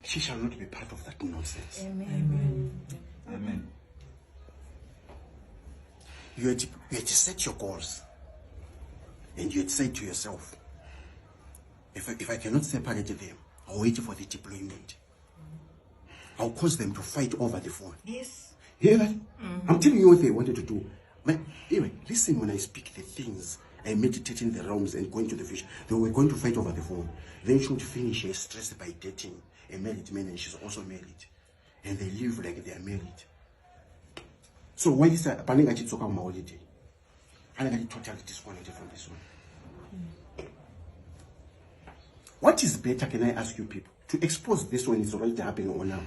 she shall not be part of that nonsense. Amen. Amen. You had to set your goals. And you had said to yourself, if I cannot separate them, I'll wait for the deployment. I'll cause them to fight over the phone. Yes. Hear that? I'm telling you what they wanted to do. But anyway, listen when I speak the things. I meditate in the realms and going to the future. They were going to fight over the phone. Then she would finish her stress by dating a married man, and she's also married. And they live like they are married. So why is that? Panning at Chitsoka holiday. And I got totally disconnected from this one. What is better, can I ask you people? To expose this one is already happening or now?